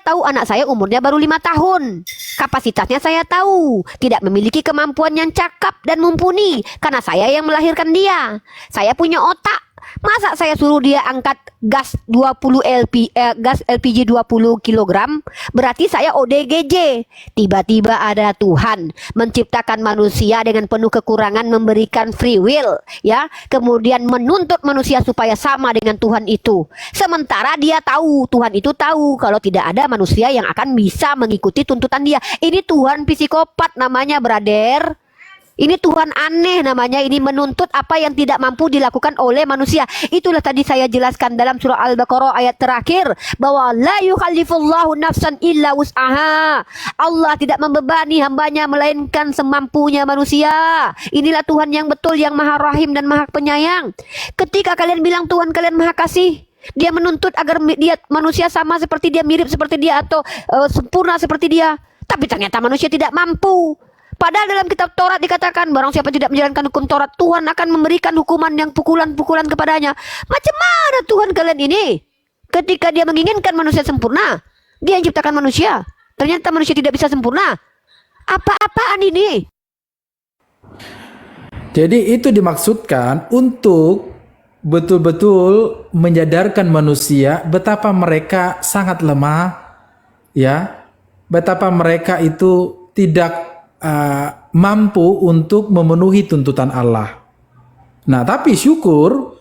tahu anak saya umurnya baru 5 tahun. Kapasitasnya saya tahu. Tidak memiliki kemampuan yang cakap dan mumpuni. Karena saya yang melahirkan dia. Saya punya otak. Masa saya suruh dia angkat gas 20 gas LPG 20 kg? Berarti saya ODGJ. Tiba-tiba ada Tuhan menciptakan manusia dengan penuh kekurangan, memberikan free will, ya. Kemudian menuntut manusia supaya sama dengan Tuhan itu. Sementara dia tahu, Tuhan itu tahu kalau tidak ada manusia yang akan bisa mengikuti tuntutan dia. Ini Tuhan psikopat namanya, brother. Ini Tuhan aneh namanya, ini menuntut apa yang tidak mampu dilakukan oleh manusia. Itulah tadi saya jelaskan dalam surah Al-Baqarah ayat terakhir bahwa la yukallifullahu nafsan illa wus'aha. Allah tidak membebani hambanya melainkan semampunya manusia. Inilah Tuhan yang betul, yang maha rahim dan maha penyayang. Ketika kalian bilang Tuhan kalian maha kasih, dia menuntut agar dia manusia sama seperti dia, mirip seperti dia, atau sempurna seperti dia. Tapi ternyata manusia tidak mampu. Padahal dalam kitab Taurat dikatakan barang siapa tidak menjalankan hukum Taurat, Tuhan akan memberikan hukuman yang pukulan-pukulan kepadanya. Macam mana Tuhan kalian ini? Ketika dia menginginkan manusia sempurna, dia yang ciptakan manusia. Ternyata manusia tidak bisa sempurna. Apa-apaan ini? Jadi itu dimaksudkan untuk betul-betul menyadarkan manusia betapa mereka sangat lemah, ya, betapa mereka itu tidak mampu untuk memenuhi tuntutan Allah. Nah, tapi syukur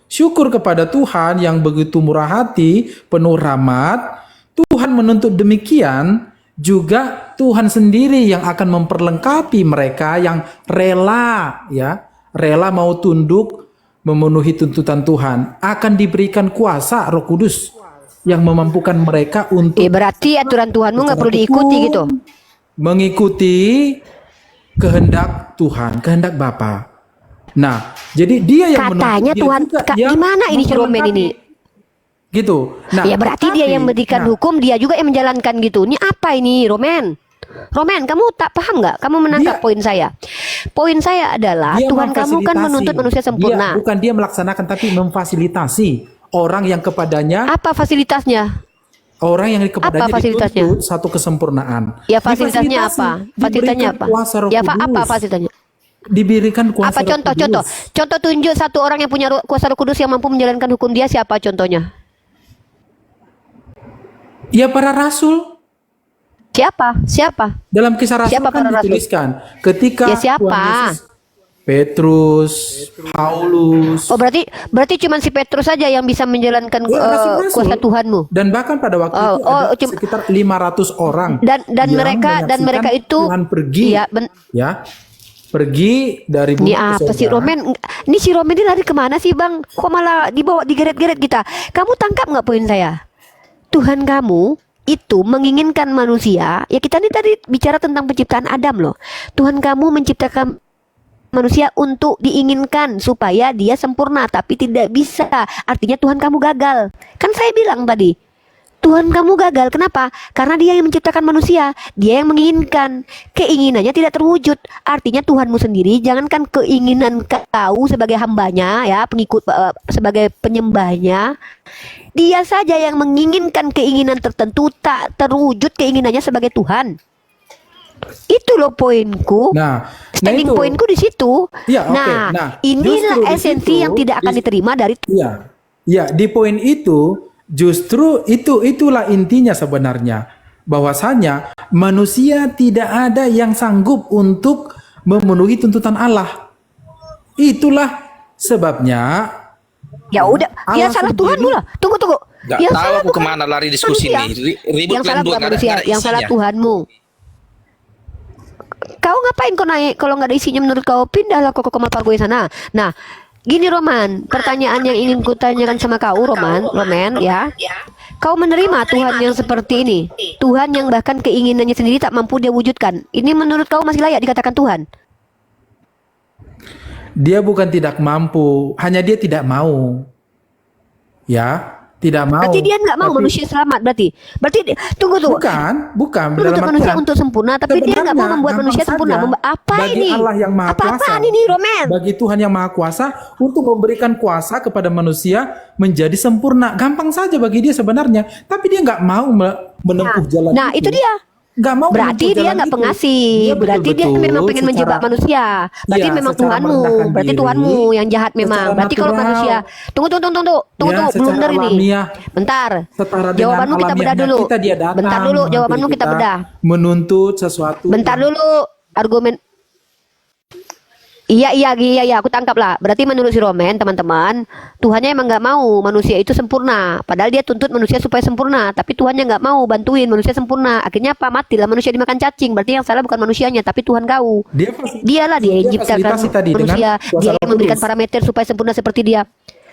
kepada Tuhan yang begitu murah hati, penuh rahmat. Tuhan menuntut demikian, juga Tuhan sendiri yang akan memperlengkapi mereka yang rela, ya, rela mau tunduk memenuhi tuntutan Tuhan. Akan diberikan kuasa Roh Kudus yang memampukan mereka untuk berarti aturan Tuhanmu nggak perlu diikuti gitu. Mengikuti kehendak Tuhan, kehendak Bapa. Nah, jadi dia yang katanya Tuhan gimana ini Romen ini? Gitu. Nah, ya berarti dia yang memberikan hukum, dia juga yang menjalankan gitu. Ini apa ini, Romen? Romen, kamu tak paham nggak? Kamu menangkap poin saya. Poin saya adalah Tuhan kamu kan menuntut manusia sempurna. Bukan dia melaksanakan, tapi memfasilitasi orang yang kepadanya. Apa fasilitasnya? Orang yang kepadanya dituntut satu kesempurnaan. Ya fasilitasnya apa? Fasilitasnya apa? Ya apa fasilitasnya? Diberikan kuasa. Apa contoh tunjuk satu orang yang punya kuasa Roh Kudus yang mampu menjalankan hukum dia, siapa contohnya? Ya para rasul. Siapa? Dalam Kisah Rasul siapa kan dituliskan ketika ya siapa? Petrus, Paulus. Oh berarti cuma si Petrus saja yang bisa menjalankan kuasa Tuhanmu. Dan bahkan pada waktu itu ada sekitar 500 orang. Dan mereka itu Tuhan pergi, pergi dari bumi ke surga. Ini apa sih Romen? Ini si Romen ini lari kemana sih bang? Kok malah dibawa digeret-geret kita? Kamu tangkap nggak poin saya? Tuhan kamu itu menginginkan manusia. Ya kita ini tadi bicara tentang penciptaan Adam loh. Tuhan kamu menciptakan manusia untuk diinginkan supaya dia sempurna, tapi tidak bisa. Artinya Tuhan kamu gagal. Kan saya bilang tadi, Tuhan kamu gagal. Kenapa? Karena dia yang menciptakan manusia, dia yang menginginkan. Keinginannya tidak terwujud. Artinya Tuhanmu sendiri, jangankan keinginan kau sebagai hambanya, ya, pengikut, sebagai penyembahnya, dia saja yang menginginkan keinginan tertentu tak terwujud keinginannya sebagai Tuhan. Itu loh poinku. Standing poinku di situ. Ya, inilah esensi yang tidak akan diterima dari. Ya, di poin itu justru itulah intinya sebenarnya, bahwasanya manusia tidak ada yang sanggup untuk memenuhi tuntutan Allah. Itulah sebabnya. Ya udah, dia salah Tuhan lah. Tunggu. Gak tahu aku kemana lari diskusi ini. Ribut yang salah bukan manusia, yang salah Tuhanmu. Kau ngapain kau naik kalau nggak ada isinya menurut kau? Pindahlah kau ke kamar gue sana. Nah, gini Roman, pertanyaan yang ingin kutanyakan sama kau Roman, ya. Kau menerima Tuhan yang seperti ini? Tuhan yang bahkan keinginannya sendiri tak mampu dia wujudkan. Ini menurut kau masih layak dikatakan Tuhan? Dia bukan tidak mampu, hanya dia tidak mau. Ya, Tidak mau. Berarti dia nggak mau Tapi- manusia selamat berarti. Tunggu tuh. Bukan Menuntut dalam manusia artian, untuk sempurna, tapi dia nggak mau sebenarnya membuat manusia gampang sempurna. saja Apa bagi ini? Allah yang Maha Kuasa. Apa-apaan ini, Roman? Bagi Tuhan yang Maha Kuasa untuk memberikan kuasa kepada manusia menjadi sempurna. Gampang saja bagi dia sebenarnya. Tapi dia nggak mau menempuh jalan Nah, itu dia. Nggak mau Berarti menempuh dia jalan nggak itu. pengasih. Dia Berarti dia betul-betul memang pengen menjebak secara- manusia. Berarti Iya, memang secara Tuhanmu. merendahkan Berarti diri, Tuhanmu yang jahat memang. secara Berarti kalau natural. manusia. Tunggu, Ya, secara blunder ini. alamiah. Bentar. Setara dengan Jawabanmu kita bedah alamiahnya dulu. dia datang Bentar dulu, menghampiri jawabanmu kita bedah. Menuntut sesuatu. Bentar dulu, argumen. Iya, aku tangkap lah. Berarti menurut si Roman, teman-teman, Tuhannya emang nggak mau manusia itu sempurna. Padahal dia tuntut manusia supaya sempurna, tapi Tuhannya nggak mau bantuin manusia sempurna. Akhirnya apa? Matilah manusia dimakan cacing. Berarti yang salah bukan manusianya, tapi Tuhan kau. Dialah dia yang ciptakan fasilitasi tadi dengan manusia. kuasa Dia Roh yang memberikan Kudus. parameter supaya sempurna seperti dia.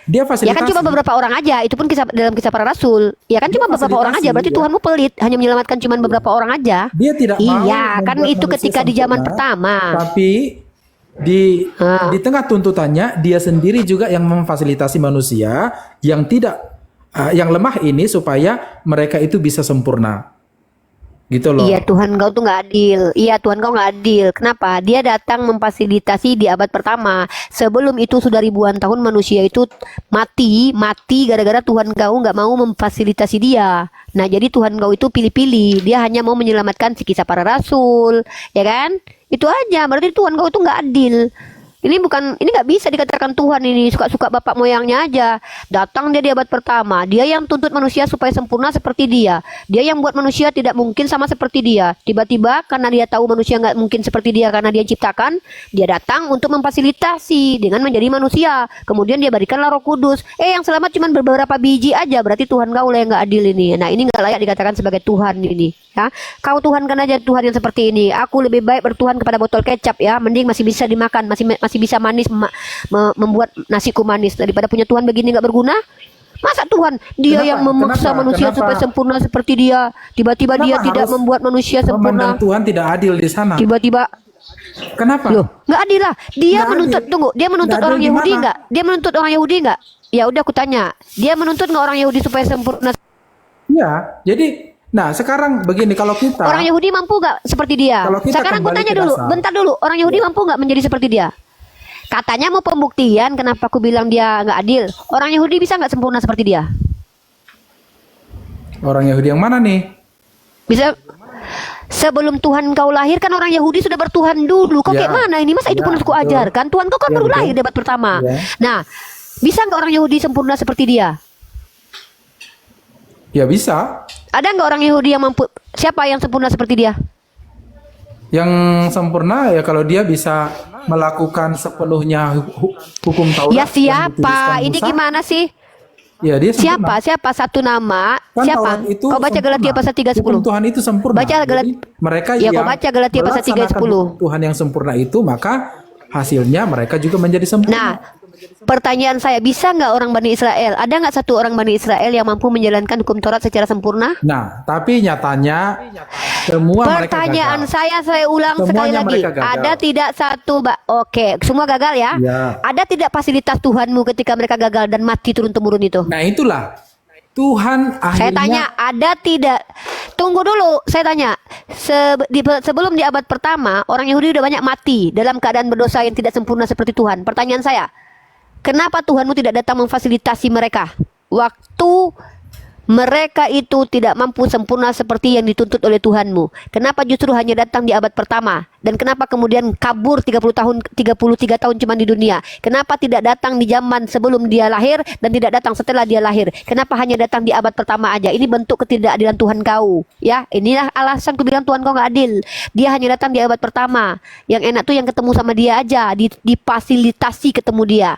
Dia Ya fasilitasi. kan cuma beberapa orang aja, itu pun dalam kisah para rasul. Ya kan Dia cuma beberapa orang aja, fasilitasi, berarti ya. Tuhanmu pelit, hanya menyelamatkan cuma beberapa orang aja. Dia tidak mau Iya, kan membuat itu manusia ketika di zaman sempurna, pertama. Tapi di tengah tuntutannya dia sendiri juga yang memfasilitasi manusia yang yang lemah ini supaya mereka itu bisa sempurna. Gitu loh. Iya, Tuhan kau tuh nggak adil. Iya, Tuhan kau nggak adil. Kenapa? Dia datang memfasilitasi di abad pertama. Sebelum itu sudah ribuan tahun manusia itu mati gara-gara Tuhan kau nggak mau memfasilitasi dia. Nah, jadi Tuhan kau itu pilih-pilih. Dia hanya mau menyelamatkan si kisah para rasul, ya kan? Itu aja. Berarti Tuhan kau itu nggak adil. Ini nggak bisa dikatakan Tuhan ini suka-suka bapak moyangnya aja. Datang dia di abad pertama, dia yang tuntut manusia supaya sempurna seperti dia. Dia yang buat manusia tidak mungkin sama seperti dia. Tiba-tiba karena dia tahu manusia nggak mungkin seperti dia karena dia ciptakan, dia datang untuk memfasilitasi dengan menjadi manusia. Kemudian dia berikanlah Roh Kudus. Yang selamat cuma beberapa biji aja. Berarti Tuhan kau lah yang nggak adil ini. Nah, ini nggak layak dikatakan sebagai Tuhan ini. Ya, kau Tuhankan aja Tuhan yang seperti ini. Aku lebih baik bertuhan kepada botol kecap ya, mending masih bisa dimakan, masih bisa manis membuat nasiku manis daripada punya Tuhan begini nggak berguna. Masa Tuhan dia yang memaksa manusia supaya sempurna seperti dia, tiba-tiba dia tidak membuat manusia sempurna. Tuhan tidak adil di sana. Tiba-tiba Kenapa? loh, nggak adil lah. Dia Nggak menuntut adil. tunggu, dia menuntut Nggak orang adil Yahudi gimana? nggak? Dia menuntut orang Yahudi nggak? Ya udah aku tanya, dia menuntut nggak orang Yahudi supaya sempurna? Ya, jadi sekarang begini, kalau kita Orang Yahudi mampu nggak seperti dia? Kalau kita Sekarang aku kembali tanya ke dulu, dasar. bentar dulu. Orang Yahudi mampu nggak menjadi seperti dia? Katanya mau pembuktian, kenapa aku bilang dia nggak adil? Orang Yahudi bisa nggak sempurna seperti dia? orang Yahudi yang mana nih? Bisa. Sebelum Tuhan kau lahir kan orang Yahudi sudah bertuhan dulu. Kau Ya. kayak mana ini? Masa itu Ya, pun harus ku betul. ajarkan? Tuhan kau kan Ya, baru betul. lahir debat pertama. Ya. Nah, bisa nggak orang Yahudi sempurna seperti dia? Ya bisa. Ada nggak orang Yahudi yang mampu? Siapa yang sempurna seperti dia? Yang sempurna ya kalau dia bisa melakukan sepenuhnya hukum Taurat. Ya yang siapa? dituliskan Ini Musa. gimana sih? Ya dia sempurna. Siapa satu nama? Kan Siapa? Taurat itu Kau baca sempurna. Galatia pasal 3:10. Hukum Tuhan itu sempurna. Baca Jadi mereka Ya, yang kau baca Galatia pasal 3:10. melaksanakan hukum Tuhan yang sempurna itu, maka hasilnya mereka juga menjadi sempurna. Nah, pertanyaan saya, bisa nggak orang Bani Israel? Ada nggak satu orang Bani Israel yang mampu menjalankan hukum Taurat secara sempurna? Nah, tapi nyatanya semua Pertanyaan mereka gagal. saya ulang sekali Semuanya lagi. mereka gagal. Ada tidak satu, Oke, semua gagal ya? Ya. Ada tidak fasilitas Tuhanmu ketika mereka gagal dan mati turun-temurun itu? Nah, itulah Tuhan akhirnya. Saya tanya, ada tidak? Tunggu dulu, saya tanya. Sebelum di abad pertama, orang Yahudi udah banyak mati dalam keadaan berdosa yang tidak sempurna seperti Tuhan. Pertanyaan saya, kenapa Tuhanmu tidak datang memfasilitasi mereka? Waktu mereka itu tidak mampu sempurna seperti yang dituntut oleh Tuhanmu. Kenapa justru hanya datang di abad pertama? Dan kenapa kemudian kabur 33 tahun cuma di dunia? Kenapa tidak datang di zaman sebelum dia lahir dan tidak datang setelah dia lahir? Kenapa hanya datang di abad pertama aja? Ini bentuk ketidakadilan Tuhan kau. Ya, inilah alasan ku bilang Tuhan kau nggak adil. Dia hanya datang di abad pertama. Yang enak tuh yang ketemu sama dia aja, difasilitasi ketemu dia.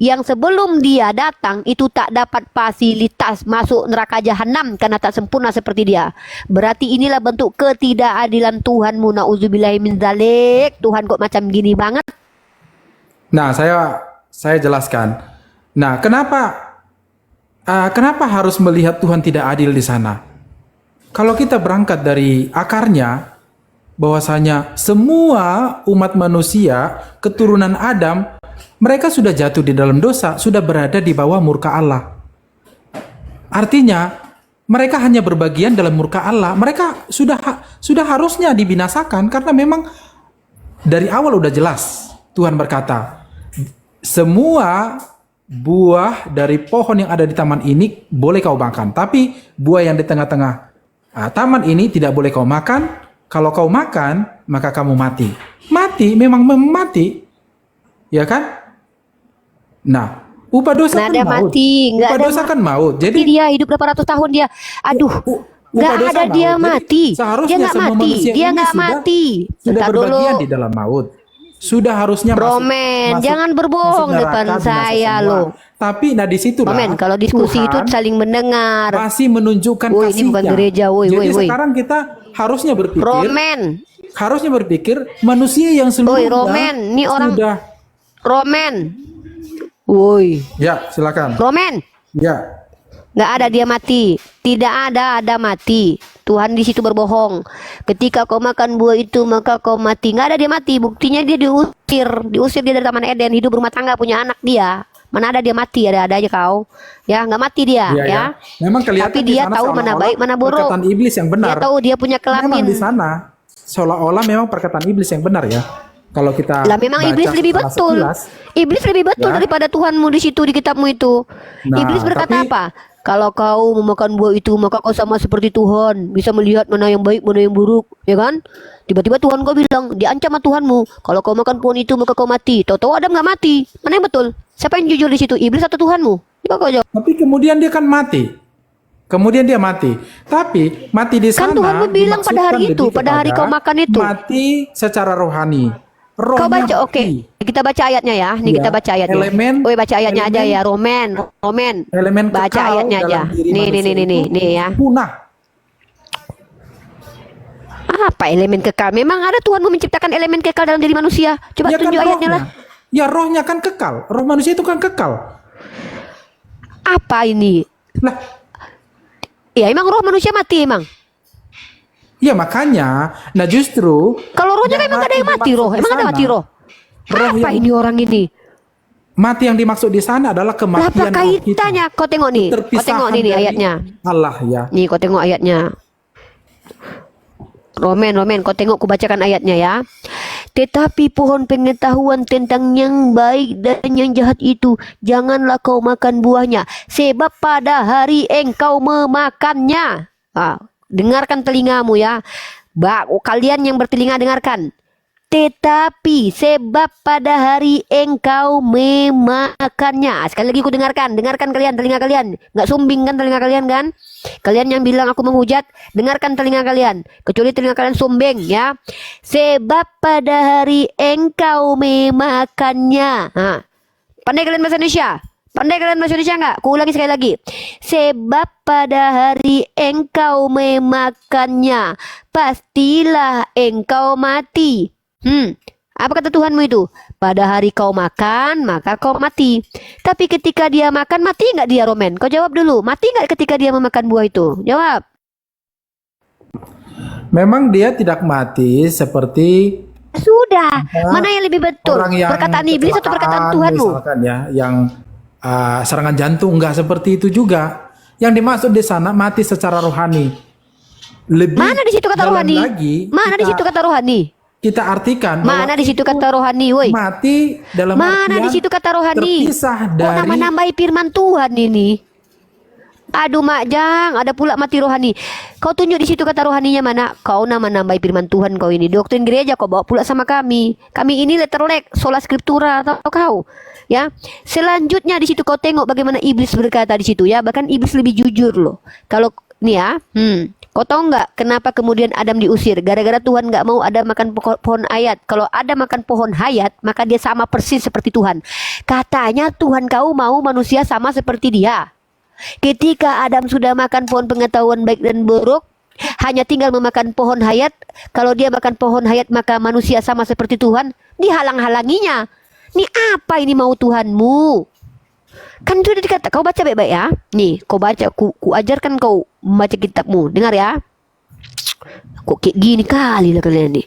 Yang sebelum dia datang itu tak dapat fasilitas, masuk neraka jahanam karena tak sempurna seperti dia. Berarti inilah bentuk ketidakadilan Tuhanmu. Nauzubillahi min dzalik. Tuhan kok macam gini banget? Nah, saya jelaskan. Nah, kenapa harus melihat Tuhan tidak adil di sana? Kalau kita berangkat dari akarnya, bahwasanya semua umat manusia, keturunan Adam, mereka sudah jatuh di dalam dosa, sudah berada di bawah murka Allah. Artinya mereka hanya berbagian dalam murka Allah. Mereka sudah harusnya dibinasakan karena memang dari awal udah jelas Tuhan berkata, semua buah dari pohon yang ada di taman ini boleh kau makan, tapi buah yang di tengah-tengah taman ini tidak boleh kau makan. Kalau kau makan, maka kamu mati. Mati, memang mati. Ya kan? Nah, upah dosa Nggak kan ada maut. mati, nggak Upah ada dosa kan maut. Jadi Jadi dia hidup berapa ratus tahun dia. Aduh, nggak upah dosa ada dia maut. Jadi mati. seharusnya Dia nggak semua mati. manusia Dia ini nggak mati. sudah Bentar berbagian dulu. di dalam maut. Sudah harusnya Romen, jangan berbohong masuk depan neraka, binasa saya semua. lo. Tapi nah di situlah Romen, kalau diskusi itu Tuhan saling mendengar. masih menunjukkan Woi, ini kasihnya. bukan gereja, woi, Jadi woi, woi. sekarang kita harusnya berpikir, Romen, manusia yang seluruhnya Romen, ini orang- sudah. Romen. Woi, Ya, silakan. Romen. Ya, Nggak ada dia mati. Tidak ada mati. Tuhan di situ berbohong. Ketika kau makan buah itu maka kau mati. Nggak ada dia mati. Buktinya dia diusir dia dari Taman Eden. Hidup rumah tangga, punya anak dia. Mana ada dia mati? Ada aja kau. Ya nggak mati dia. ya, Ya. Memang kelihatan Tapi di dia sana tahu mana seolah-olah baik mana buruk. Perkataan iblis yang benar. Dia tahu dia punya Memang kelamin. di sana seolah-olah memang perkataan iblis yang benar ya. Kalau kita Lah memang baca iblis lebih secara betul. sekilas, Iblis lebih betul Ya. daripada Tuhanmu di situ di kitabmu itu. Nah, Iblis berkata tapi- apa? Kalau kau memakan buah itu maka kau sama seperti Tuhan, bisa melihat mana yang baik mana yang buruk, ya kan? Tiba-tiba Tuhan kau bilang, diancam sama Tuhanmu, kalau kau makan pohon itu maka kau mati. Tahu-tahu Adam nggak mati. Mana yang betul? Siapa yang jujur di situ? Iblis atau Tuhanmu? Coba kau jawab. Tapi kemudian dia kan mati. Kemudian dia mati. Tapi mati di sana Kan Tuhanmu bilang pada hari dimaksudkan itu, lebih pada hari kepada kau makan itu. Mati secara rohani. Kau Rohnya baca, oke. mati. Kita baca ayatnya ya. Nih Ya, kita baca ayatnya. elemen- Woi, baca ayatnya aja elemen- ya, Romen. Elemen Baca kekal ayatnya aja. dalam diri Nih manusia itu nih ya. punah. Apa elemen kekal? Memang ada Tuhanmu menciptakan elemen kekal dalam diri manusia. Coba Ya kan tunjuk ayatnya lah. rohnya. Ya rohnya kan kekal. Roh manusia itu kan kekal. Apa ini? Lah, Ya emang roh manusia mati emang. ya makanya, nah justru Kalau rohnya memang gak ada yang mati roh. dimaksud di Emang ada sana, mati roh? Roh Apa yang ini orang ini? mati yang dimaksud di sana adalah Lah, apa kematian roh kita. kaitannya? Kau tengok nih. Kau Terpisahkan tengok nih dari ayatnya. Allah ya. Nih kau tengok ayatnya. Romen, kau tengok ku bacakan ayatnya ya. Tetapi pohon pengetahuan tentang yang baik dan yang jahat itu janganlah kau makan buahnya, sebab pada hari engkau memakannya. Dengarkan telingamu ya. Kalian yang bertelinga dengarkan. Tetapi sebab pada hari engkau memakannya. Sekali lagi ku dengarkan kalian, telinga kalian. Nggak sumbing kan telinga kalian kan? Kalian yang bilang aku menghujat, dengarkan telinga kalian. Kecuali telinga kalian sumbing ya. Sebab pada hari engkau memakannya. Pandai kalian bahasa Indonesia? Pandai kalian bahasa Indonesia nggak? Ku ulangi sekali lagi. Sebab pada hari engkau memakannya, pastilah engkau mati. Apa kata Tuhanmu itu? Pada hari kau makan, maka kau mati. Tapi ketika dia makan, mati nggak dia, Romen? Kau jawab dulu. Mati nggak ketika dia memakan buah itu? Jawab. Memang dia tidak mati seperti Sudah. Mana yang lebih betul? orang yang Perkataan iblis atau perkataan kecelakaan, Tuhanmu? misalkan ya, yang serangan jantung, enggak seperti itu juga. Yang dimaksud di sana mati secara rohani. Lebih Mana di situ kata dalam rohani? lagi, Mana di situ kata rohani? kita artikan Mana bahwa di situ kata rohani, woi? mati dalam Mana artian di situ kata rohani? terpisah Kok dari nama-nambahi firman Tuhan ini? Aduh Mak Jang, ada pula mati rohani. Kau tunjuk di situ kata rohaninya mana? Kau nama-nambahi firman Tuhan kau ini. Doktrin gereja kau bawa pula sama kami. Kami ini letterlek, sola scriptura, tahu kau? Ya. Selanjutnya di situ kau tengok bagaimana iblis berkata di situ ya. Bahkan iblis lebih jujur loh. Kalau nih ya, kau tahu nggak kenapa kemudian Adam diusir? Gara-gara Tuhan nggak mau Adam makan pohon hayat. Kalau Adam makan pohon hayat, maka dia sama persis seperti Tuhan. Katanya Tuhan kau mau manusia sama seperti dia. Ketika Adam sudah makan pohon pengetahuan baik dan buruk, hanya tinggal memakan pohon hayat. Kalau dia makan pohon hayat, maka manusia sama seperti Tuhan. Dihalang-halanginya. Ini apa ini mau Tuhanmu? Kan sudah dikata, kau baca baik-baik ya. Nih, kau baca, ku ajarkan kau membaca kitabmu. Dengar ya. Kok kayak gini kali lah kalian nih.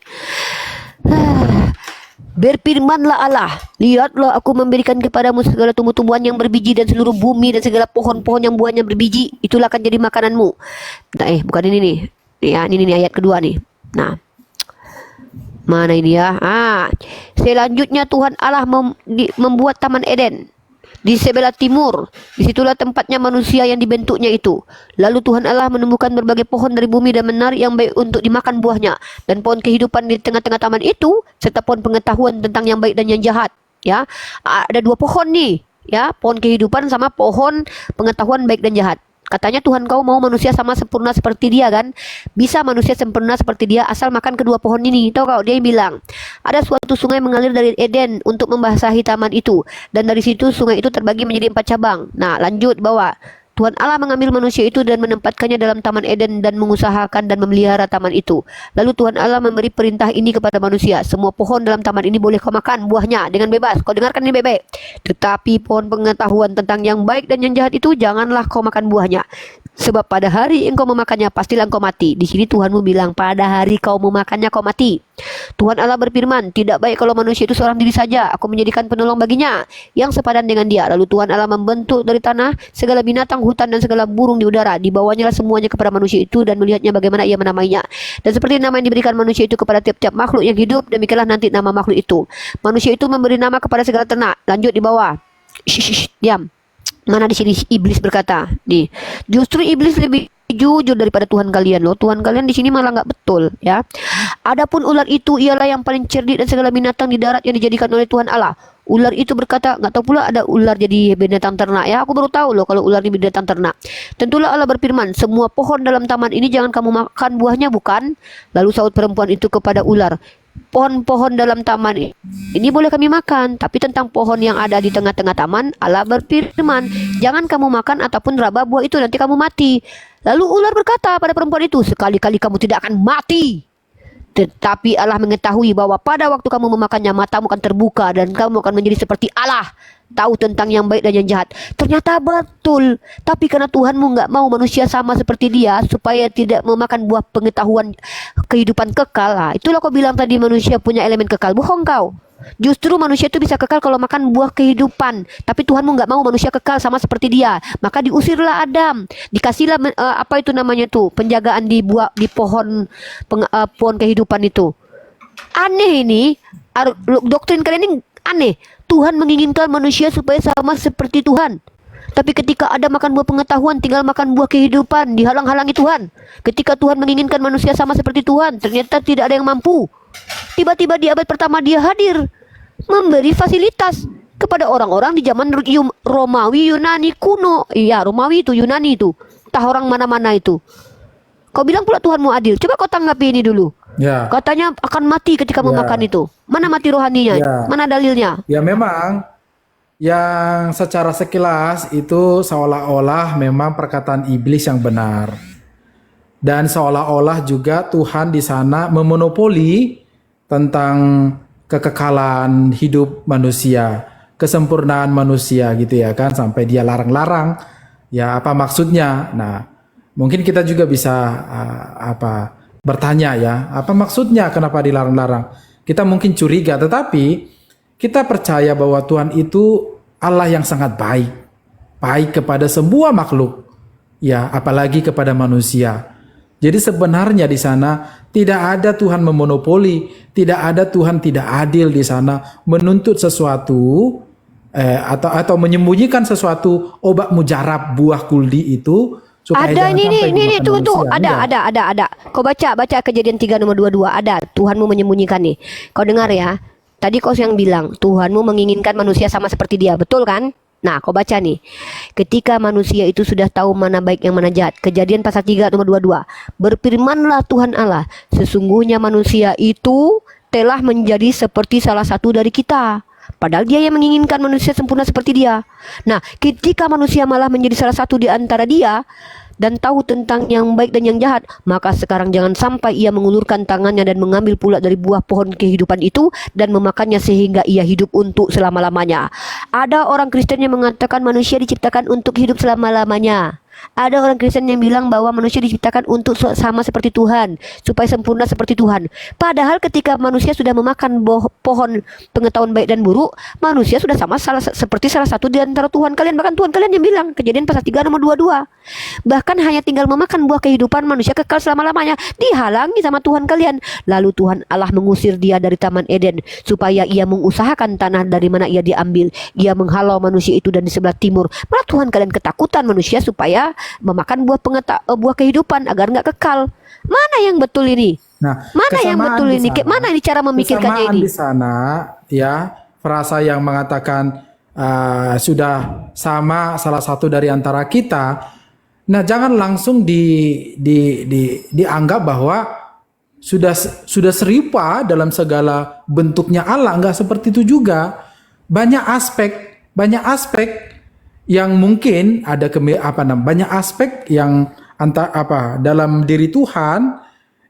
Berfirmanlah Allah, lihatlah aku memberikan kepadamu segala tumbuh-tumbuhan yang berbiji dan seluruh bumi dan segala pohon-pohon yang buahnya berbiji, itulah akan jadi makananmu. Nah, bukan ini nih. Ya, ini nih ayat kedua nih. Nah, mana ini ya? Selanjutnya Tuhan Allah membuat Taman Eden di sebelah timur. Disitulah tempatnya manusia yang dibentuknya itu. Lalu Tuhan Allah menemukan berbagai pohon dari bumi dan menarik yang baik untuk dimakan buahnya, dan pohon kehidupan di tengah-tengah taman itu, serta pohon pengetahuan tentang yang baik dan yang jahat. Ya, ada dua pohon nih, ya, pohon kehidupan sama pohon pengetahuan baik dan jahat. Katanya Tuhan kau mau manusia sama sempurna seperti dia kan? Bisa manusia sempurna seperti dia asal makan kedua pohon ini. Tahu kau, dia yang bilang ada suatu sungai mengalir dari Eden untuk membasahi taman itu, dan dari situ sungai itu terbagi menjadi 4 cabang. Nah, lanjut bawah. Tuhan Allah mengambil manusia itu dan menempatkannya dalam Taman Eden dan mengusahakan dan memelihara taman itu. Lalu Tuhan Allah memberi perintah ini kepada manusia, semua pohon dalam taman ini boleh kau makan buahnya dengan bebas. Kau dengarkan ini baik-baik. Tetapi pohon pengetahuan tentang yang baik dan yang jahat itu janganlah kau makan buahnya. Sebab pada hari engkau memakannya pastilah engkau mati. Di sini Tuhanmu bilang pada hari kau memakannya kau mati. Tuhan Allah berfirman, tidak baik kalau manusia itu seorang diri saja. Aku menjadikan penolong baginya yang sepadan dengan dia. Lalu Tuhan Allah membentuk dari tanah segala binatang hutan dan segala burung di udara. Dibawanya semuanya kepada manusia itu dan melihatnya bagaimana ia menamainya. Dan seperti nama yang diberikan manusia itu kepada tiap-tiap makhluk yang hidup, demikianlah nanti nama makhluk itu. Manusia itu memberi nama kepada segala ternak. Lanjut di bawah. Diam. Mana di sini iblis berkata, nih, justru iblis lebih jujur daripada Tuhan kalian loh. Tuhan kalian di sini malah nggak betul, ya. Adapun ular itu ialah yang paling cerdik dan segala binatang di darat yang dijadikan oleh Tuhan Allah. Ular itu berkata, nggak tahu pula ada ular jadi binatang ternak, ya. Aku baru tahu loh kalau ular ini binatang ternak. Tentulah Allah berfirman, semua pohon dalam taman ini jangan kamu makan buahnya, bukan? Lalu saut perempuan itu kepada ular, pohon-pohon dalam taman ini boleh kami makan, tapi tentang pohon yang ada di tengah-tengah taman, Allah berfirman, jangan kamu makan ataupun raba buah itu, nanti kamu mati. Lalu ular berkata pada perempuan itu, sekali-kali kamu tidak akan mati. Tetapi Allah mengetahui bahwa pada waktu kamu memakannya, matamu akan terbuka dan kamu akan menjadi seperti Allah, tahu tentang yang baik dan yang jahat. Ternyata betul. Tapi karena Tuhanmu nggak mau manusia sama seperti dia, supaya tidak memakan buah pengetahuan kehidupan kekal. Itulah kau bilang tadi manusia punya elemen kekal. Bohong kau. Justru manusia itu bisa kekal kalau makan buah kehidupan. Tapi Tuhanmu nggak mau manusia kekal sama seperti dia. Maka diusirlah Adam. Dikasihlah apa itu namanya tuh, penjagaan di pohon pohon kehidupan itu. Aneh ini. Doktrin kalian ini aneh. Tuhan menginginkan manusia supaya sama seperti Tuhan. Tapi ketika ada makan buah pengetahuan, tinggal makan buah kehidupan, dihalang-halangi Tuhan. Ketika Tuhan menginginkan manusia sama seperti Tuhan, ternyata tidak ada yang mampu. Tiba-tiba di abad pertama dia hadir, memberi fasilitas kepada orang-orang di zaman Romawi Yunani kuno. Iya, Romawi itu, Yunani itu. Entah orang mana-mana itu. Kau bilang pula Tuhanmu adil. Coba kau tanggapi ini dulu. Ya. Katanya akan mati ketika memakan itu. Mana mati rohaninya? Ya. Mana dalilnya? Ya memang yang secara sekilas itu seolah-olah memang perkataan iblis yang benar. Dan seolah-olah juga Tuhan di sana memonopoli tentang kekekalan hidup manusia, kesempurnaan manusia gitu ya kan, sampai dia larang-larang. Ya apa maksudnya? Nah, mungkin kita juga bisa bertanya ya, apa maksudnya kenapa dilarang-larang? Kita mungkin curiga, tetapi kita percaya bahwa Tuhan itu Allah yang sangat baik. Baik kepada semua makhluk. Ya, apalagi kepada manusia. Jadi sebenarnya di sana tidak ada Tuhan memonopoli, tidak ada Tuhan tidak adil di sana menuntut sesuatu atau menyembunyikan sesuatu obat mujarab buah kuldi itu supaya ada ini tuh ada. Kau baca Kejadian 3 nomor 22, ada Tuhanmu menyembunyikan nih. Kau dengar ya. Tadi kau yang bilang Tuhanmu menginginkan manusia sama seperti dia, betul kan? Nah, kau baca nih. Ketika manusia itu sudah tahu mana baik yang mana jahat. Kejadian pasal 3 nomor 22. Berfirmanlah Tuhan Allah, sesungguhnya manusia itu telah menjadi seperti salah satu dari kita. Padahal dia yang menginginkan manusia sempurna seperti dia. Nah, ketika manusia malah menjadi salah satu di antara dia dan tahu tentang yang baik dan yang jahat, maka sekarang jangan sampai ia mengulurkan tangannya dan mengambil pula dari buah pohon kehidupan itu dan memakannya sehingga ia hidup untuk selama-lamanya. Ada orang Kristen yang mengatakan manusia diciptakan untuk hidup selama-lamanya. Ada orang Kristen yang bilang bahwa manusia diciptakan untuk sama seperti Tuhan, supaya sempurna seperti Tuhan. Padahal ketika manusia sudah memakan pohon pengetahuan baik dan buruk, manusia sudah sama seperti salah satu di antara Tuhan kalian. Bahkan Tuhan kalian yang bilang, Kejadian pasal 3 nomor 22. Bahkan hanya tinggal memakan buah kehidupan, manusia kekal selama-lamanya, dihalangi sama Tuhan kalian. Lalu Tuhan Allah mengusir dia dari Taman Eden, supaya ia mengusahakan tanah dari mana ia diambil. Ia menghalau manusia itu dan di sebelah timur. Malah Tuhan kalian ketakutan manusia supaya memakan buah kehidupan agar nggak kekal. Mana yang betul ini? Nah, Mana yang betul ini? Mana ini cara memikirkannya kesamaan ini? di sana, ya, frasa yang mengatakan sudah sama salah satu dari antara kita. Nah, jangan langsung dianggap bahwa sudah serupa dalam segala bentuknya Allah. Enggak seperti itu juga. Banyak aspek yang mungkin ada banyak aspek yang dalam diri Tuhan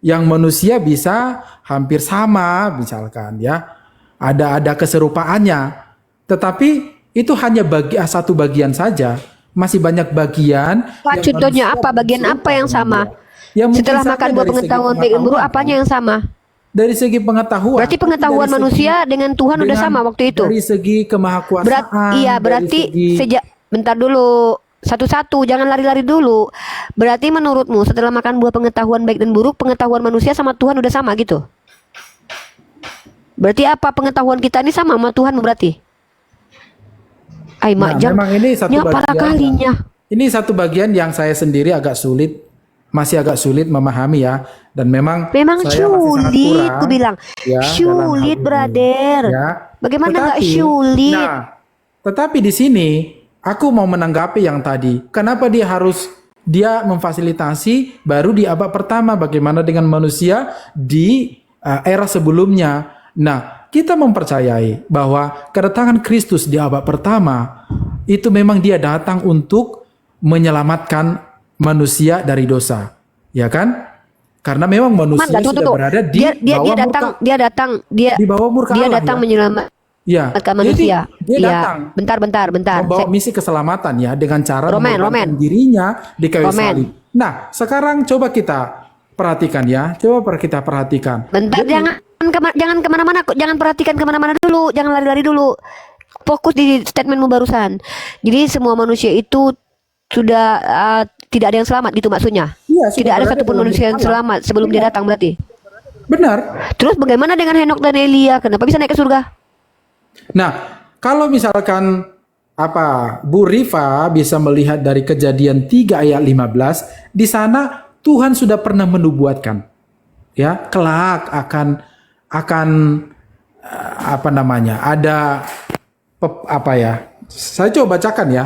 yang manusia bisa hampir sama, misalkan ya. Ada keserupaannya. Tetapi itu hanya satu bagian saja. Masih banyak bagian. Pak, contohnya apa? Bagian apa yang sama? Ya, setelah makan buah pengetahuan baik dan buruk, apanya yang sama? Dari segi pengetahuan. Berarti pengetahuan manusia dengan Tuhan udah sama waktu itu. Dari segi kemahakuasaan. Berarti sejak bentar dulu, satu-satu, jangan lari-lari dulu. Berarti menurutmu setelah makan buah pengetahuan baik dan buruk, pengetahuan manusia sama Tuhan udah sama gitu? Berarti apa, pengetahuan kita ini sama Tuhan berarti? Memang ini satu bagian. Kalinya. Ini satu bagian yang saya sendiri masih agak sulit memahami ya. Dan memang saya sulit, aku bilang ya, sulit, brother. Ya. Bagaimana nggak sulit? Nah, tetapi di sini aku mau menanggapi yang tadi. Kenapa dia memfasilitasi baru di abad pertama? Bagaimana dengan manusia di era sebelumnya? Nah, kita mempercayai bahwa kedatangan Kristus di abad pertama itu memang dia datang untuk menyelamatkan manusia dari dosa, ya kan? Karena memang manusia sudah berada di bawah murka Allah. Dia datang menyelamatkan manusia. Dia datang. Bentar. Membawa misi keselamatan ya dengan cara mengorbankan dirinya di kayu salib. Nah, sekarang coba kita perhatikan ya. Bentar, jangan kemana-mana, jangan perhatikan kemana-mana dulu, jangan lari-lari dulu. Fokus di statementmu barusan. Jadi semua manusia itu sudah tidak ada yang selamat gitu maksudnya? Iya, tidak ada satupun manusia yang selamat sebelum dia datang berarti? Benar. Terus bagaimana dengan Henok dan Elia? Kenapa bisa naik ke surga? Nah, kalau misalkan Bu Rifa bisa melihat dari Kejadian 3 ayat 15, di sana Tuhan sudah pernah menubuatkan ya, kelak akan ada saya coba bacakan ya.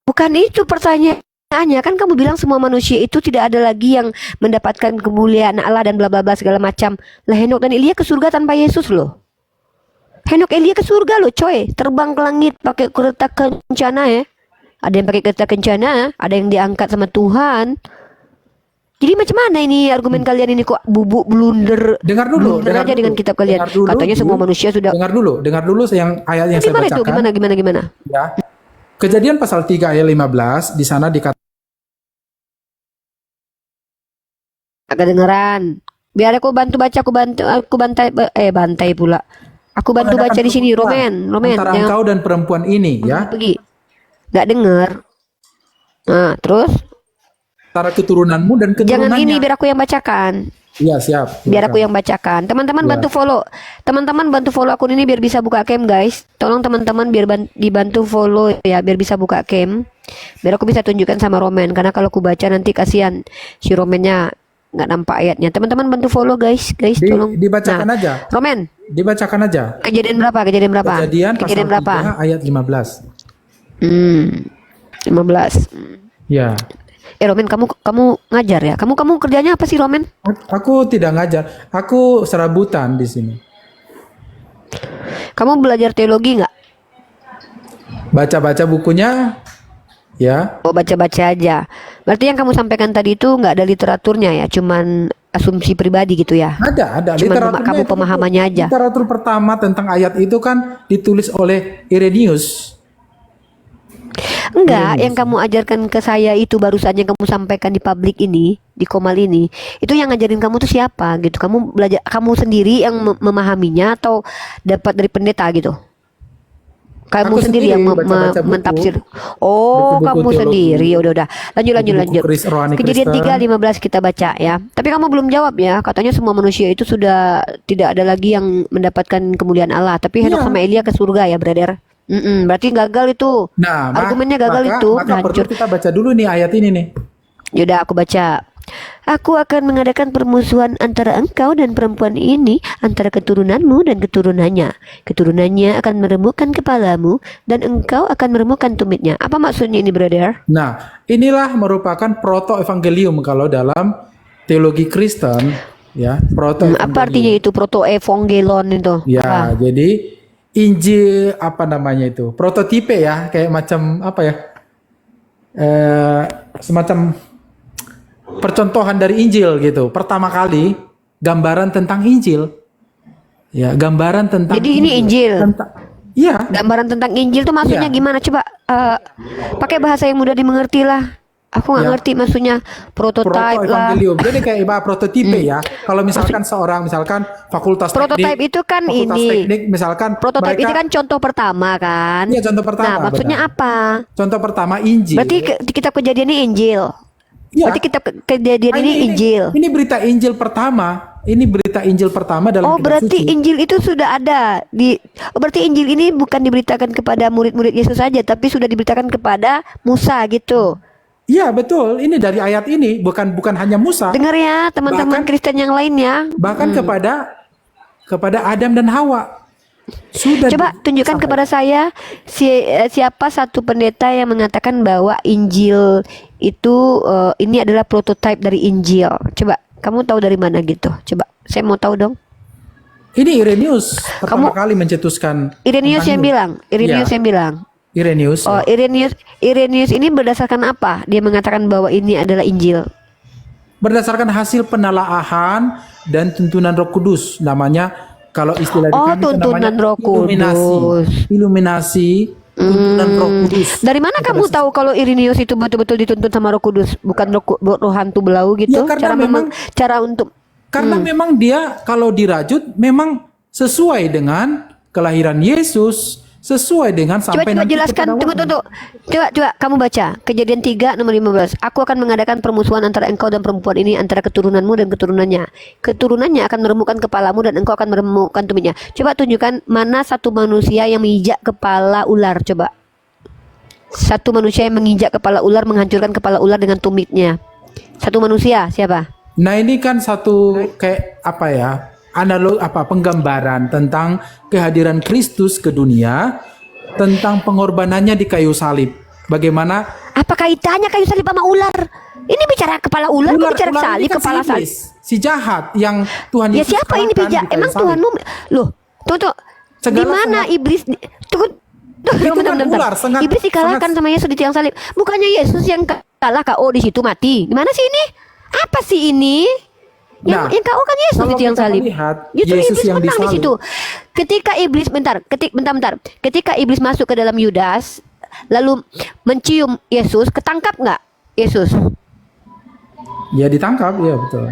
Bukan itu pertanyaannya, kan kamu bilang semua manusia itu tidak ada lagi yang mendapatkan kemuliaan Allah dan bla bla bla segala macam. Lah Henok dan Elia ke surga tanpa Yesus loh. Henok Elia ke surga loh coy, terbang ke langit pakai kereta kencana ya. Ada yang pakai kereta kencana, ada yang diangkat sama Tuhan. Jadi macam mana ini argumen kalian ini kok blunder? Dengar dulu aja dengan kitab kalian. Katanya semua manusia sudah. Dengar dulu yang ayat yang saya bacakan. Itu? Gimana? Ya. Kejadian pasal 3 ayat 15 di sana dikatakan agak dengeran. Biar aku bantu baca, bantai pula. Aku bantu baca di sini, Roman. Antara engkau dan perempuan ini ya. Pergi. Gak denger. Nah, terus antara keturunanmu dan keturunannya. Jangan ini, biar aku yang bacakan. Iya, siap. Biar aku yang bacakan. Teman-teman bantu follow. Teman-teman bantu follow akun ini biar bisa buka cam, guys. Tolong teman-teman biar dibantu follow ya, biar bisa buka cam. Biar aku bisa tunjukkan sama Roman, karena kalau aku baca nanti kasihan si Romannya nggak nampak ayatnya. Teman-teman bantu follow, guys. Tolong. Dibacakan aja. Roman. Dibacakan aja. Kejadian berapa? Kejadian pasal berapa? 3 ayat 15. 15. Ya. Roman, kamu ngajar ya? Kamu kerjanya apa sih, Roman? Aku tidak ngajar. Aku serabutan di sini. Kamu belajar teologi nggak? Baca-baca bukunya, ya. Oh, baca-baca aja. Berarti yang kamu sampaikan tadi itu nggak ada literaturnya ya? Cuman asumsi pribadi gitu ya? Ada. Cuman kamu pemahamannya aja. Literatur pertama tentang ayat itu kan ditulis oleh Irenaeus. Enggak, Irenaeus. yang kamu ajarkan ke saya itu barusan yang kamu sampaikan di publik ini, di Komal ini, itu yang ngajarin kamu tuh siapa gitu? Kamu belajar, kamu sendiri yang memahaminya atau dapat dari pendeta gitu? Kamu Aku sendiri yang baca-baca buku, mentafsir. Oh, buku-buku kamu teologi, sendiri. Udah. Lanjut, lanjut, buku-buku lanjut. rohani Kejadian Kristen. 3:15 kita baca ya. Tapi kamu belum jawab ya. Katanya semua manusia itu sudah tidak ada lagi yang mendapatkan kemuliaan Allah. Tapi Henok Iya. sama Elia ke surga ya, brother. Berarti gagal itu. Nah, Argumennya gagal maka, itu, maka perlu hancur. kita baca dulu nih ayat ini nih. Yaudah, aku baca. Aku akan mengadakan permusuhan antara engkau dan perempuan ini, antara keturunanmu dan keturunannya. Keturunannya akan meremukkan kepalamu, dan engkau akan meremukkan tumitnya. Apa maksudnya ini, brother? Nah, inilah merupakan proto evangelium kalau dalam teologi Kristen, ya, proto Apa artinya itu proto-evangelon itu? Ya, Apa? jadi Injil apa namanya itu? Prototipe ya, kayak macam apa ya? Semacam percontohan dari Injil gitu. Pertama kali gambaran tentang Injil. Ya, gambaran tentang Jadi ini Injil. Iya, Gambaran tentang Injil tuh maksudnya Iya. gimana? Coba pakai bahasa yang mudah dimengerti lah. Aku nggak Ya. ngerti maksudnya prototype proto lah. evangelium. Jadi kayak ibarat prototipe ya. Kalau misalkan seorang misalkan fakultas Prototype teknik, itu kan fakultas ini. teknik misalkan Prototype mereka, itu kan contoh pertama kan? Iya, contoh pertama. Nah, maksudnya benar. apa? Contoh pertama Injil. Berarti di kitab kejadian ini Injil. Iya. Berarti kitab kejadian Ah, ini Injil. Ini berita Injil pertama. Ini berita Injil pertama dalam Oh, kitab berarti suci. Injil itu sudah ada di. Oh, berarti Injil ini bukan diberitakan kepada murid-murid Yesus saja, tapi sudah diberitakan kepada Musa gitu. Iya, betul. Ini dari ayat ini bukan hanya Musa, Dengar ya, teman-teman Bahkan- Kristen yang lainnya. bahkan kepada Adam dan Hawa. Sudah Coba tunjukkan kepada saya siapa satu pendeta yang mengatakan bahwa Injil itu ini adalah prototipe dari Injil. Coba, kamu tahu dari mana gitu? Coba, saya mau tahu dong. Ini Irenaeus pertama kali mencetuskan Irenaeus yang tentang- bilang, Irenaeus Ya, yang bilang. Irenaeus. Oh, Irenaeus ini berdasarkan apa? Dia mengatakan bahwa ini adalah Injil. Berdasarkan hasil penelaahan dan tuntunan Roh Kudus, namanya kalau istilah di Oh, kami itu tuntunan namanya Roh Kudus. Iluminasi tuntunan Roh Kudus. Dari mana kamu tahu kalau Irenaeus itu betul-betul dituntun sama Roh Kudus, bukan roh hantu belau gitu? Ya, karena cara untuk Karena memang dia kalau dirajut memang sesuai dengan kelahiran Yesus, sesuai dengan sampai Coba nanti jelaskan, kepada tunggu. waktu. Coba kamu baca Kejadian 3 nomor 15. Aku akan mengadakan permusuhan antara engkau dan perempuan ini, antara keturunanmu dan keturunannya. Keturunannya akan meremukkan kepalamu dan engkau akan meremukkan tumitnya. Coba tunjukkan mana satu manusia yang menginjak kepala ular, coba. Satu manusia yang menginjak kepala ular, menghancurkan kepala ular dengan tumitnya. Satu manusia, siapa? Nah, ini kan satu kayak apa ya? Analog penggambaran tentang kehadiran Kristus ke dunia, tentang pengorbanannya di kayu salib. Bagaimana Apa kaitannya kayu salib sama ular? Ini bicara kepala ular, kok bicara ular ini salib, kan kepala si iblis, salib. si jahat yang Tuhan Ya Yesus siapa ini kalahkan bijak? di kayu Emang salib. Tuhanmu loh, tuh. Di Segala mana iblis? Tunggu. Itu kan ular, sangat- Iblis dikalahkan sangat- sama Yesus di tiang salib. Bukannya Yesus yang kalah KO di situ mati. Gimana sih ini? Apa sih ini? Nah, Yang KO kan Yesus di kalau tiang kita salib. melihat Justru Yesus iblis yang menang di disalib. situ. Ketika iblis bentar. Ketika iblis masuk ke dalam Yudas, lalu mencium Yesus, ketangkap nggak Yesus? Ya ditangkap, ya betul.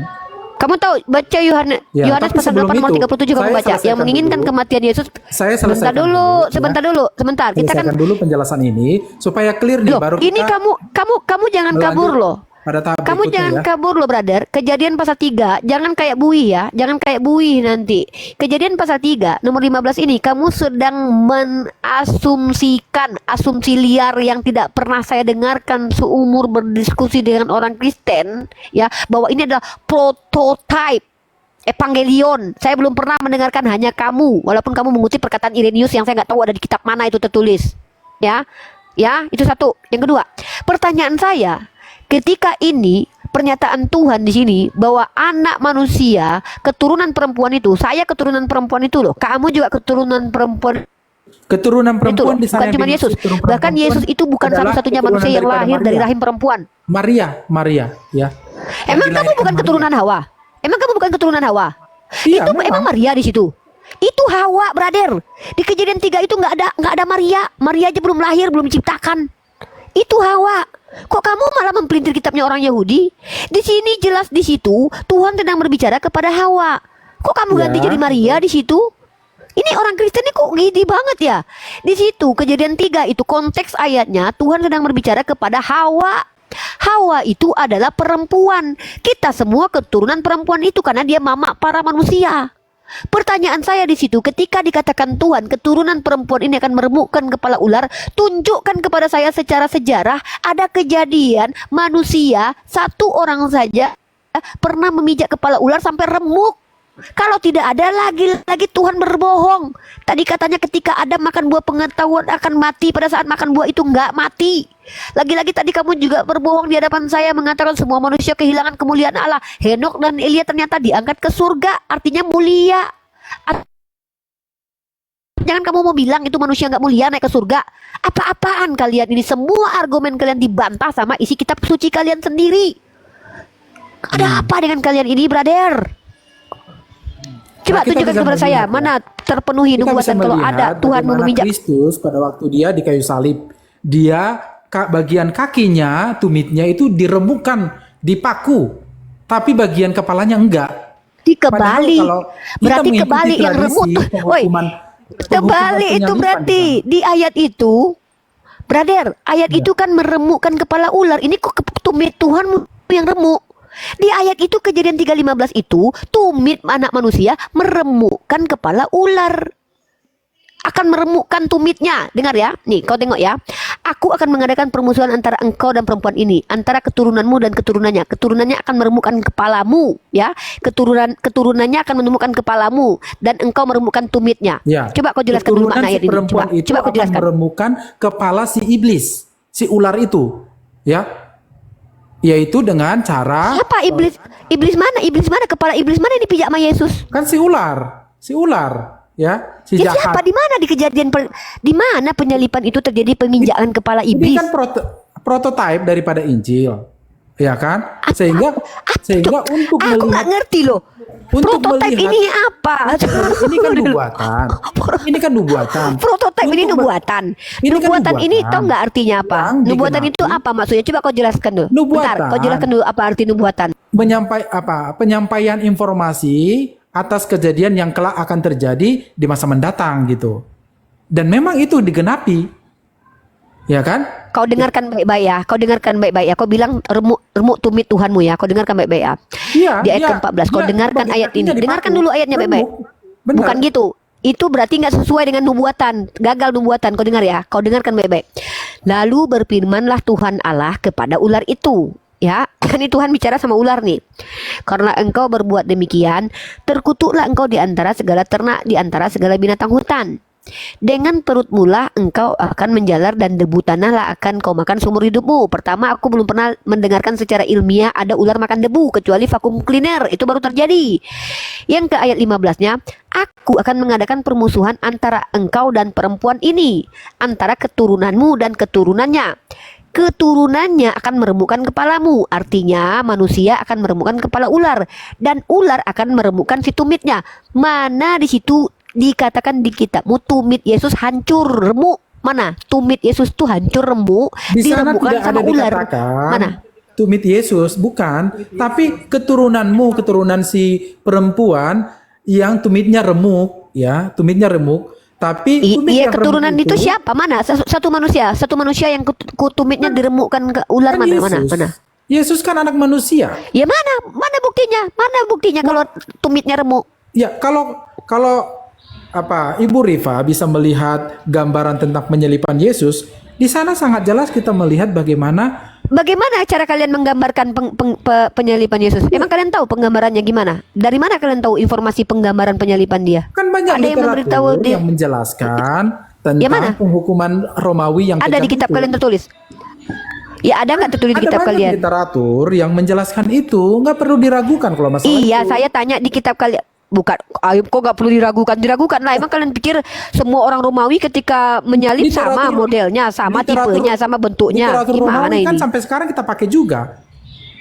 Kamu tahu baca Yohanes Ya, Yohanes tapi pasal sebelum 8 nomor itu, 37 kamu saya baca yang selesaikan menginginkan dulu. kematian Yesus. Saya Sebentar selesaikan dulu, ya. sebentar. Kita kan Selesaikan dulu penjelasan ini supaya clear nih, loh, baru ini kita kamu jangan melanjut kabur loh. pada tahap Kamu berikutnya jangan ya. kabur loh, brother. Kejadian pasal 3, jangan kayak buih ya. Jangan kayak buih nanti. Kejadian pasal 3 nomor 15 ini kamu sedang menasumsikan asumsi liar yang tidak pernah saya dengarkan seumur berdiskusi dengan orang Kristen ya, bahwa ini adalah prototype Evangelion. Saya belum pernah mendengarkan, hanya kamu, walaupun kamu mengutip perkataan Irenaeus yang saya nggak tahu ada di kitab mana itu tertulis. Ya, itu satu. Yang kedua, pertanyaan saya, ketika ini pernyataan Tuhan di sini bahwa anak manusia keturunan perempuan itu, saya keturunan perempuan itu loh, kamu juga keturunan perempuan Keturunan itu perempuan loh, di sana bukan cuma yang Yesus. dimaksud keturunan Bahkan perempuan Yesus itu bukan adalah satu-satunya keturunan manusia yang daripada lahir dari Maria. rahim perempuan. Maria, ya. Emang Yang kamu dilahirkan bukan Maria. keturunan Hawa? Emang kamu bukan keturunan Hawa? Iya, Itu memang. emang Maria di situ. Itu Hawa, brother. Di Kejadian 3 itu nggak ada Maria. Maria aja belum lahir, belum diciptakan. Itu Hawa. Kok kamu malah mempelintir kitabnya orang Yahudi? Di sini jelas di situ Tuhan sedang berbicara kepada Hawa. Kok kamu ganti Ya. jadi Maria di situ? Ini orang Kristen ini kok gini banget ya? Di situ Kejadian 3 itu konteks ayatnya Tuhan sedang berbicara kepada Hawa. Hawa itu adalah perempuan. Kita semua keturunan perempuan itu karena dia mama para manusia. Pertanyaan saya di situ, ketika dikatakan Tuhan keturunan perempuan ini akan meremukkan kepala ular, tunjukkan kepada saya secara sejarah ada kejadian manusia satu orang saja pernah memijak kepala ular sampai remuk. Kalau tidak ada, lagi Tuhan berbohong. Tadi katanya ketika Adam makan buah pengetahuan akan mati, pada saat makan buah itu enggak mati. Lagi-lagi tadi kamu juga berbohong di hadapan saya mengatakan semua manusia kehilangan kemuliaan Allah. Henok dan Elia ternyata diangkat ke surga, artinya mulia. Jangan kamu mau bilang itu manusia nggak mulia naik ke surga. Apa-apaan kalian ini? Semua argumen kalian dibantah sama isi kitab suci kalian sendiri. Ada apa dengan kalian ini, brother? Coba Nah, kita tunjukkan bisa kepada saya melihat, mana terpenuhi Kita bisa nubuatan kalau ada melihat Tuhan bagaimana memijak. Kristus pada waktu dia di kayu salib, dia bagian kakinya, tumitnya itu diremukkan, dipaku, tapi bagian kepalanya enggak. Dikebalik. Padahal kalau kita Berarti mengikuti kebalik yang tradisi remuk. Woi, penghukuman kebalik itu penyaliban berarti di di ayat itu, brother, ayat itu kan meremukkan kepala ular. Ini kok tumit Tuhan yang remuk. Di ayat itu Kejadian 3:15 itu tumit anak manusia meremukkan kepala ular. Akan meremukkan tumitnya. Dengar ya. Nih, kau tengok ya. Aku akan mengadakan permusuhan antara engkau dan perempuan ini, antara keturunanmu dan keturunannya. Keturunannya akan meremukkan kepalamu, ya. Keturunannya akan meremukkan kepalamu dan engkau meremukkan tumitnya. Ya. Coba kau jelaskan dulu Keturunan makna si ayat ini. perempuan itu Coba kau akan jelaskan. meremukkan kepala si iblis, si ular itu, ya, yaitu dengan cara Apa iblis? Iblis mana? Iblis mana? Kepala iblis mana yang dipijak sama Yesus? kan si ular, ya, si Ya, jahat. siapa? Di mana di kejadian di mana penyalipan itu terjadi penginjakan kepala Ini iblis? kan prototipe daripada Injil, ya kan? Sehingga untuk Aku nggak melihat, ngerti loh. untuk Prototipe melihat- ini apa? ini kan nubuatan. Ini kan nubuatan. Prototipe ini Untuk nubuatan. Ini kan Nubuatan ini nubuatan. tahu nggak artinya apa? Yang Nubuatan itu digenapi. apa maksudnya? Coba kau jelaskan dulu. Bentar, Nubuatan. kau jelaskan dulu apa arti nubuatan. Penyampaian informasi atas kejadian yang kelak akan terjadi di masa mendatang gitu. Dan memang itu digenapi. Ya kan? Kau dengarkan baik-baik ya. Kau dengarkan baik-baik ya. Kau bilang remuk tumit Tuhanmu ya. Kau dengarkan baik-baik ya. Iya. Di ayat iya, ke-14. Kau iya, dengarkan bagian ayat ini. kakinya dipaku. Dengarkan dulu ayatnya baik-baik. Remuk. Benar. Bukan gitu. Itu berarti nggak sesuai dengan nubuatan. Gagal nubuatan. Kau dengar ya. Kau dengarkan baik-baik. Lalu berfirmanlah Tuhan Allah kepada ular itu. Ya, ini Tuhan bicara sama ular nih. Karena engkau berbuat demikian, terkutuklah engkau di antara segala ternak, di antara segala binatang hutan. Dengan perutmu lah engkau akan menjalar dan debu tanah lah akan kau makan seumur hidupmu. Pertama, aku belum pernah mendengarkan secara ilmiah ada ular makan debu kecuali vakum cleaner. Itu baru terjadi. Yang ke ayat 15-nya, aku akan mengadakan permusuhan antara engkau dan perempuan ini, antara keturunanmu dan keturunannya. Keturunannya akan meremukkan kepalamu. Artinya manusia akan meremukkan kepala ular, dan ular akan meremukkan si tumitnya. Mana di situ dikatakan di kitabmu tumit Yesus hancur remuk? Mana tumit Yesus tuh hancur remuk Di sana diremukkan tidak sama ada ular? dikatakan Mana? tumit Yesus, bukan, tapi keturunanmu, keturunan si perempuan yang tumitnya remuk, ya, tumitnya remuk, tapi tumit Iya, yang keturunan remuk itu siapa? Mana? Satu manusia yang tumitnya diremukkan ke ular, kan mana? Yesus. Mana? Yesus kan anak manusia. Ya mana? Mana buktinya? Mana buktinya kalau tumitnya remuk? Ya, kalau Ibu Rifa bisa melihat gambaran tentang penyalipan Yesus, di sana sangat jelas kita melihat bagaimana Bagaimana cara kalian menggambarkan penyalipan Yesus? Emang kalian tahu penggambarannya gimana? Dari mana kalian tahu informasi penggambaran penyalipan dia? kan banyak Ada yang memberitahu literatur yang menjelaskan Ya, mana? tentang penghukuman Romawi yang Ada di kejam kitab itu. kalian tertulis? Ya ada nggak tertulis di Ada kitab banyak kalian? literatur yang menjelaskan itu, nggak perlu diragukan kalau masalah Iya, itu. saya tanya di kitab kalian. Bukan, ayo kok nggak perlu diragukan lah. Emang kalian pikir semua orang Romawi ketika menyalip sama Literatur- modelnya, sama literatur- tipenya, sama bentuknya? literatur Gimana Romawi kan ini? sampai sekarang kita pakai juga.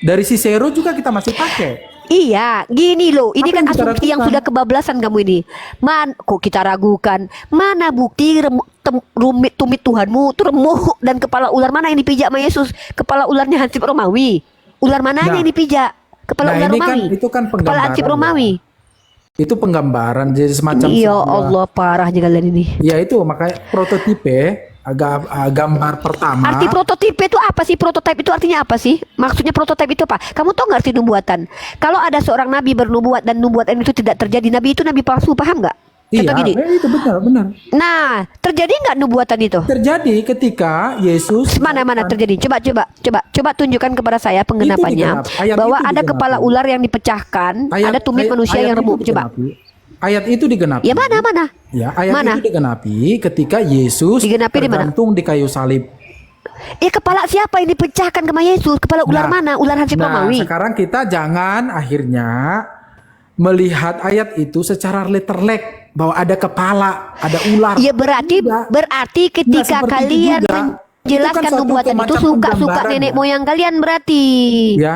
Dari Cicero juga kita masih pakai. Iya, gini loh. Ini Apa kan yang kita asumsi yang ragukan? sudah kebablasan kamu ini. Kok kita ragukan? Mana bukti rumit tumit Tuhanmu itu remuk dan kepala ular mana yang dipijak sama Yesus? Kepala ularnya Hansip Romawi. Ular mananya Nah, yang dipijak? Kepala ular ini kan Romawi. itu kan Kepala Hansip penggambaran. Romawi. Itu penggambaran jadi semacam Ya sebuah, Allah, parahnya kalian ini. ya itu makanya prototipe gambar pertama. Arti prototipe itu apa sih? Prototipe itu artinya apa sih? Maksudnya prototipe itu apa? Kamu tahu nggak arti nubuatan? Kalau ada seorang nabi bernubuat dan nubuatan itu tidak terjadi, nabi itu nabi palsu, paham nggak? Contoh Iya, gini. itu benar. Nah, terjadi nggak nubuatan itu? Terjadi ketika Yesus Mana terjadi? Coba tunjukkan kepada saya penggenapannya digenapi. Ayat bahwa itu ada digenapi. kepala ular yang dipecahkan, ada tumit manusia ayat yang itu remuk. Coba. digenapi. Ayat itu digenapi. Ya mana? Ya, ayat Mana? itu digenapi ketika Yesus Digenapi di mana? tergantung di kayu salib. Kepala siapa yang dipecahkan sama Yesus? Kepala ular mana? Ular Hansip Romawi. Sekarang kita jangan akhirnya melihat ayat itu secara letterlek bahwa ada kepala, ada ular. Ya berarti ketika seperti itu kalian juga. menjelaskan Itu kan suatu nubuatan itu macam suka penggambaran, nenek ya. moyang kalian berarti. Ya,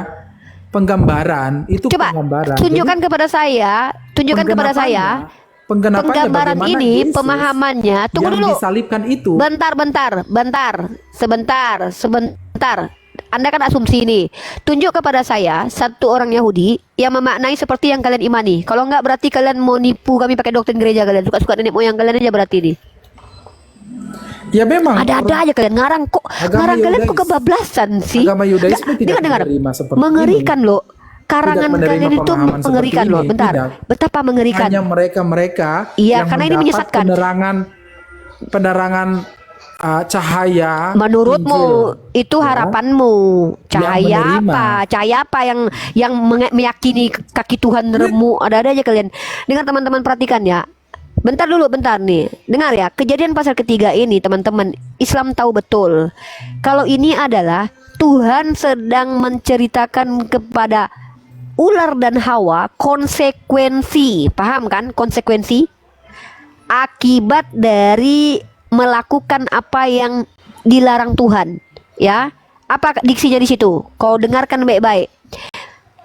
penggambaran itu Coba penggambaran. tunjukkan kepada saya, Penggenapannya penggambaran bagaimana ini Yesus pemahamannya. Tunggu yang dulu. disalibkan itu. Sebentar. Anda kan asumsi ini. Tunjuk kepada saya satu orang Yahudi yang memaknai seperti yang kalian imani. Kalau enggak berarti kalian mau nipu kami pakai doktrin gereja kalian. Suka-suka nenek moyang kalian aja berarti ini. Ya memang. Ada aja kalian ngarang kok. Agama Ngarang kalian kok Yudais. kebablasan sih. Agama Yudaisme tidak dengar. menerima seperti Mengerikan ini. loh. Karangan Tidak menerima kalian itu pemahaman seperti mengerikan ini. loh. Bentar. Tidak. Betapa mengerikan. Hanya mereka-mereka Iya, yang karena ini mendapat menyesatkan. penerangan cahaya Menurutmu Injil. itu Ya. harapanmu. Cahaya menerima. apa? Cahaya apa yang meyakini kaki Tuhan remuk? Ada aja kalian. Dengan teman-teman perhatikan ya. Bentar nih. Dengar ya, Kejadian pasal ketiga ini teman-teman, Islam tahu betul. Kalau ini adalah Tuhan sedang menceritakan kepada ular dan Hawa konsekuensi. Paham kan konsekuensi? Akibat dari melakukan apa yang dilarang Tuhan. Ya. Apa diksinya di situ? Kau dengarkan baik-baik.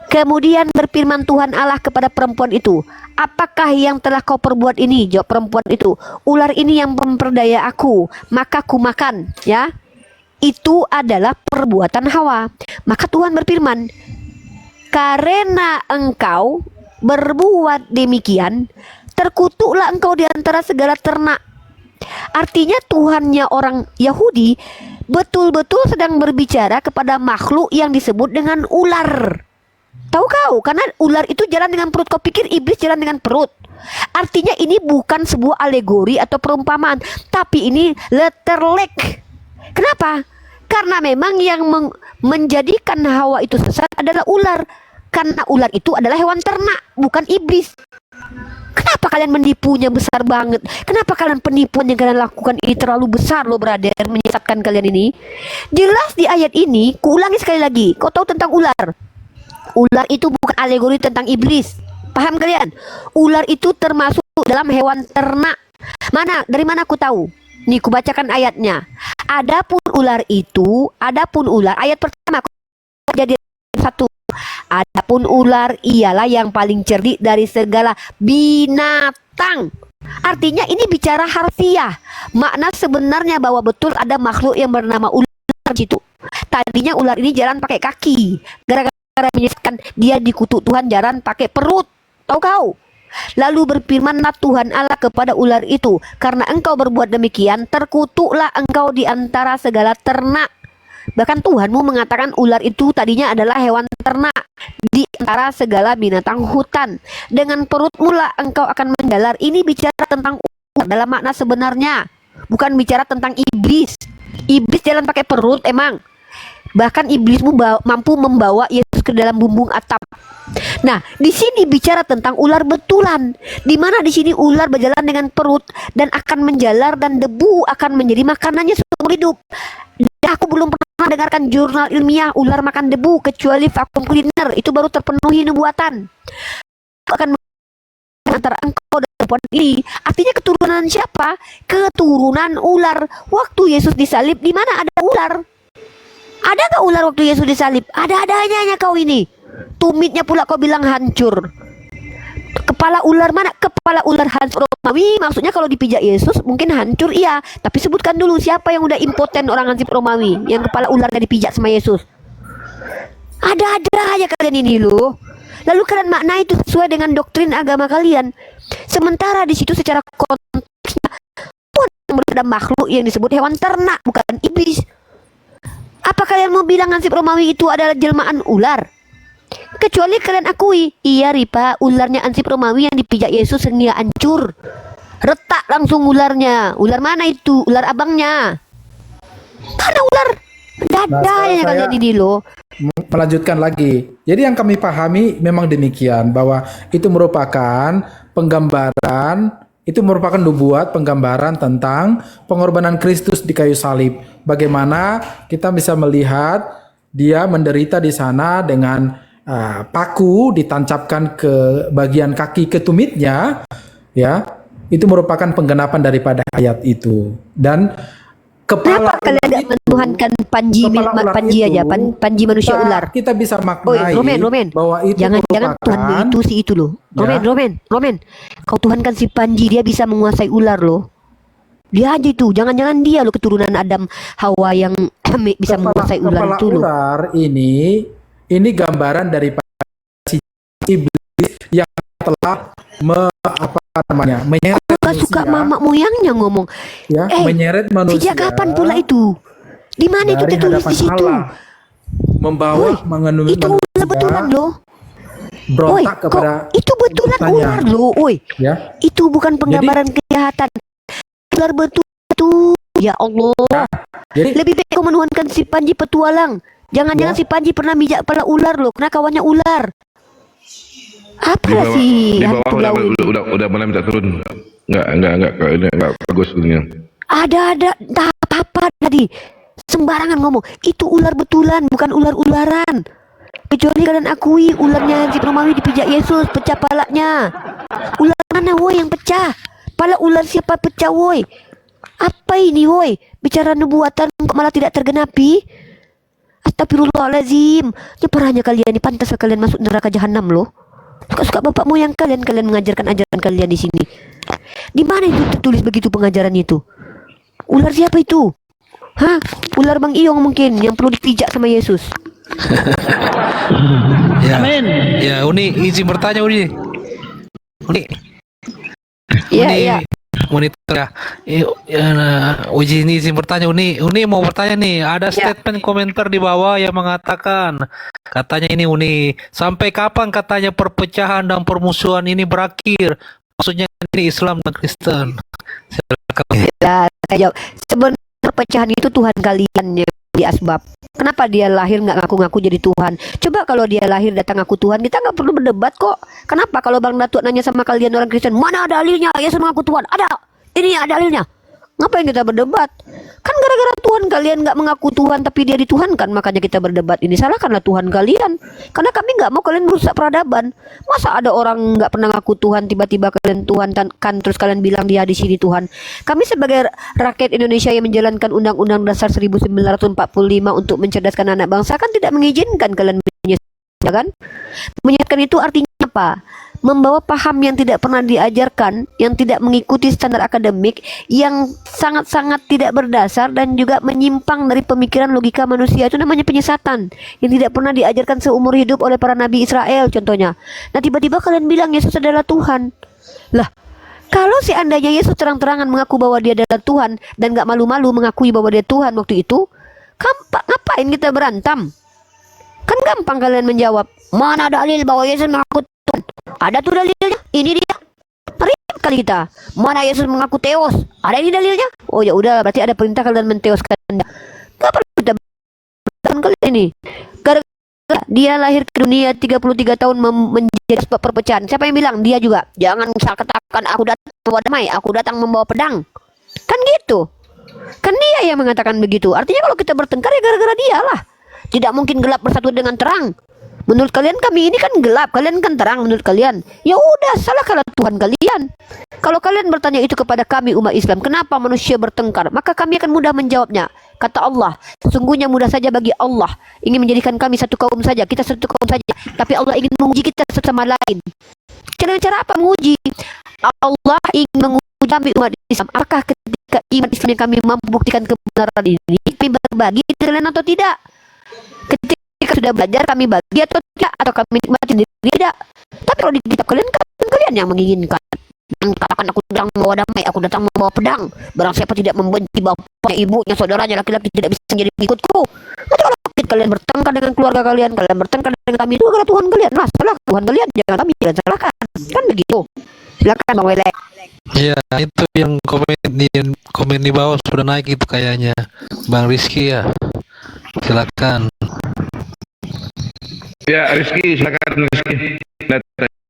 Kemudian berfirman Tuhan Allah kepada perempuan itu, apakah yang telah kau perbuat ini? Jawab perempuan itu, ular ini yang memperdaya aku, maka ku makan. Ya, itu adalah perbuatan Hawa. Maka Tuhan berfirman, karena engkau berbuat demikian, terkutuklah engkau di antara segala ternak. Artinya Tuhannya orang Yahudi betul-betul sedang berbicara kepada makhluk yang disebut dengan ular. Tahu kau? Karena ular itu jalan dengan perut. Kau pikir iblis jalan dengan perut? Artinya ini bukan sebuah alegori atau perumpamaan, tapi ini letterlek. Kenapa? Karena memang yang menjadikan Hawa itu sesat adalah ular. Karena ular itu adalah hewan ternak, bukan iblis. Kenapa kalian menipunya besar banget? Kenapa kalian penipuan yang kalian lakukan ini terlalu besar loh brother, menyesatkan kalian ini? Jelas di ayat ini, kuulangi sekali lagi. Kau tahu tentang ular? Ular itu bukan alegori tentang iblis. Paham kalian? Ular itu termasuk dalam hewan ternak. Dari mana aku tahu? Nih, ku bacakan ayatnya. Adapun ular, ayat pertama jadi 1. Adapun ular ialah yang paling cerdik dari segala binatang. Artinya ini bicara harfiah. Makna sebenarnya bahwa betul ada makhluk yang bernama ular di situ. Tadinya ular ini jalan pakai kaki. Gara-gara menyesatkan dia dikutuk Tuhan jalan pakai perut. Tahu kau? Lalu berfirmanlah Tuhan Allah kepada ular itu, karena engkau berbuat demikian, terkutuklah engkau di antara segala ternak. Bahkan Tuhanmu mengatakan ular itu tadinya adalah hewan ternak di antara segala binatang hutan. Dengan perutmu lah engkau akan menjalar. Ini bicara tentang ular dalam makna sebenarnya, bukan bicara tentang iblis. Iblis jalan pakai perut emang. Bahkan iblismu mampu membawa Yesus ke dalam bumbung atap. Nah, di sini bicara tentang ular betulan. Di mana di sini ular berjalan dengan perut dan akan menjalar dan debu akan menjadi makanannya seumur hidup. Dan aku belum pernah dengarkan jurnal ilmiah ular makan debu kecuali vakum kuliner. Itu baru terpenuhi nubuatan. Akan antara engkau dan perempuan ini. Artinya keturunan siapa? Keturunan ular. Waktu Yesus disalib, di mana ada ular? Ada gak ular waktu Yesus disalib? Ada-adanya kau ini. Tumitnya pula kau bilang hancur. Kepala ular mana? Kepala ular hancur Romawi. Maksudnya kalau dipijak Yesus mungkin hancur, iya. Tapi sebutkan dulu siapa yang udah impoten orang Hansip Romawi yang kepala ularnya dipijak sama Yesus. Ada-ada aja kalian ini loh. Lalu kalian makna itu sesuai dengan doktrin agama kalian. Sementara di situ secara konteksnya Tuhan ada makhluk yang disebut hewan ternak, bukan iblis. Apa kalian mau bilang Hansip Romawi itu adalah jelmaan ular? Kecuali kalian akui, iya Ripa, ularnya Hansip Romawi yang dipijak Yesus sehingga hancur. Retak langsung ularnya. Ular mana itu? Ular abangnya. Karena ular dadanya kalian ini loh. Melanjutkan lagi. Jadi yang kami pahami memang demikian, bahwa itu merupakan nubuat penggambaran tentang pengorbanan Kristus di kayu salib. Bagaimana kita bisa melihat dia menderita di sana dengan paku ditancapkan ke bagian kaki ketumitnya, ya. Itu merupakan penggenapan daripada ayat itu. Dan kepala Kenapa kalian tidak menuhankan Panji aja, Panji manusia ular? Kita bisa maknai Romen, bahwa itu jangan merupakan Tuhan itu si itu loh. Ya. Romen, kau tuhankan si Panji, dia bisa menguasai ular loh. Dia aja itu, jangan-jangan dia loh keturunan Adam Hawa yang bisa menguasai ular itu loh. Ular ini gambaran daripada si iblis yang telah menyeret Gak suka mamak moyangnya ngomong. ya, menyeret manusia. Sejak kapan pula itu? Di mana itu dari tertulis hadapan di situ? Allah, membawa mengenungi Itu ular betulan loh. berontak kepada itu betulan Tuhannya. ular loh, Ya. Itu bukan penggambaran kejahatan. Ular betul. Ya Allah. Jadi Lebih baik kau menuhankan si Panji petualang. Jangan-jangan si Panji pernah mijak kepala ular loh, karena kawannya ular. Apa sih? Di bawah udah mulai minta turun. Enggak bagus dunia. Ada tak apa tadi. Sembarangan ngomong. Itu ular betulan, bukan ular-ularan. Kecuali kalian akui ularnya Hansip Romawi dipijak Yesus, pecah palanya. Ular mana woi yang pecah? Pala ular siapa pecah woi? Apa ini woi? Bicara nubuatan kok malah tidak tergenapi? Astagfirullahaladzim. Ya parahnya kalian ini, pantas kalian masuk neraka jahanam loh. Suka-suka bapak moyang kalian mengajarkan ajaran kalian di sini. Di mana itu tertulis begitu pengajaran itu? Ular siapa itu? Hah? Ular Bang Iyong mungkin yang perlu dipijak sama Yesus. Ya. Ya, Uni izin bertanya Uni. Iya. Monitor ya. Uji ini izin bertanya Uni mau bertanya nih. Ada statement komentar di bawah yang mengatakan, katanya ini Uni, sampai kapan katanya perpecahan dan permusuhan ini berakhir? Maksudnya ini Islam dan Kristen. Ya, saya jawab. Sebenarnya perpecahan itu Tuhan kalian yang di asbab. Kenapa dia lahir nggak ngaku-ngaku jadi Tuhan? Coba kalau dia lahir datang ngaku Tuhan, kita nggak perlu berdebat kok. Kenapa kalau Bang Datuk nanya sama kalian orang Kristen, mana dalilnya Yesus mengaku Tuhan? Ada. Ini ada dalilnya. Ngapain kita berdebat? Kan gara-gara Tuhan kalian nggak mengaku Tuhan tapi dia dituhankan, makanya kita berdebat. Ini salahkanlah Tuhan kalian. Karena kami nggak mau kalian merusak peradaban. Masa ada orang nggak pernah ngaku Tuhan tiba-tiba kalian Tuhan kan terus kalian bilang dia di sini Tuhan. Kami sebagai rakyat Indonesia yang menjalankan Undang-Undang Dasar 1945 untuk mencerdaskan anak bangsa kan tidak mengizinkan kalian menyesatkan, kan? Menyesatkan itu artinya apa? Membawa paham yang tidak pernah diajarkan, yang tidak mengikuti standar akademik, yang sangat-sangat tidak berdasar dan juga menyimpang dari pemikiran logika manusia. Itu namanya penyesatan yang tidak pernah diajarkan seumur hidup oleh para nabi Israel contohnya. Nah tiba-tiba kalian bilang Yesus adalah Tuhan. Lah, kalau seandainya Yesus terang-terangan mengaku bahwa dia adalah Tuhan dan gak malu-malu mengakui bahwa dia Tuhan waktu itu, ngapain kita berantem? Kan gampang kalian menjawab, mana dalil bahwa Yesus mengaku Tuhan? Ada tuh dalilnya, ini dia. Ribet kali kita. Mana Yesus mengaku teos? Ada ini dalilnya? Oh ya udah, berarti ada perintah kalian menteoskan dia. Gak perlu kita berantem kali ini. Gara-gara dia lahir ke dunia 33 tahun menjadi sebab perpecahan. Siapa yang bilang? Dia juga. Jangan katakan aku datang membawa damai, aku datang membawa pedang. Kan gitu. Kan dia yang mengatakan begitu. Artinya kalau kita bertengkar ya gara-gara dia lah. Tidak mungkin gelap bersatu dengan terang. Menurut kalian kami ini kan gelap, kalian kan terang menurut kalian. Ya udah, salahkanlah Tuhan kalian. Kalau kalian bertanya itu kepada kami umat Islam, kenapa manusia bertengkar? Maka kami akan mudah menjawabnya. Kata Allah, sesungguhnya mudah saja bagi Allah ingin menjadikan kami satu kaum saja, kita satu kaum saja. Tapi Allah ingin menguji kita satu sama lain. Cara apa menguji? Allah ingin menguji kami umat Islam. Apakah ketika iman Islam yang kami mampu buktikan kebenaran ini, kami berbagi dengan kalian atau tidak? Ketika sudah belajar, kami bagi atau tidak? Atau kami nikmati sendiri? Tidak. Tapi kalau di kitab kalian, kalian yang menginginkan. Dan katakan aku datang membawa damai, aku datang membawa pedang. Barang siapa tidak membenci bapaknya, ibunya, saudaranya, laki-laki tidak bisa menjadi pengikutku. Nanti kalau kalian bertengkar dengan keluarga kalian bertengkar dengan kami, itu adalah Tuhan kalian. Nah, salah Tuhan kalian, jangan kami, jangan salahkan. Kan begitu. Silakan Bang Wele. Iya, itu yang komen di bawah sudah naik itu kayaknya. Bang Rizky ya. Silakan. Ya, Rizky, silakan Rizky.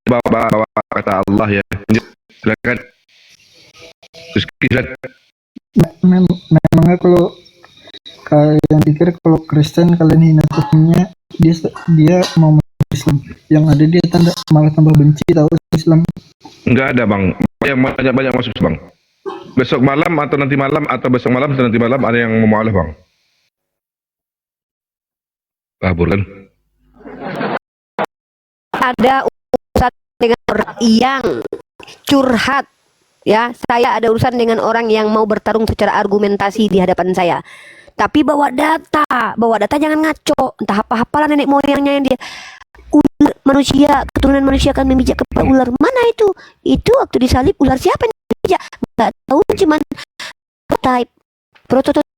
Bawa kata Allah ya. Silakan. Rizky, silakan. Memangnya kalau kalian pikir kalau Kristen kalian hina Tuhannya, dia mau masuk Islam, yang ada dia malah tambah benci tahu Islam. Enggak ada bang, yang banyak masuk bang. Besok malam atau nanti malam atau besok malam atau nanti malam ada yang mau mualaf bang. Kabur kan? Ada urusan dengan orang yang curhat. Ya, saya ada urusan dengan orang yang mau bertarung secara argumentasi di hadapan saya. Tapi bawa data jangan ngaco. Entah apa-apalah nenek moyangnya yang dia ular manusia, keturunan manusia akan memijak kepala ular. Mana itu? Itu waktu disalib ular siapa yang memijak? Nggak tahu, cuman type prototipe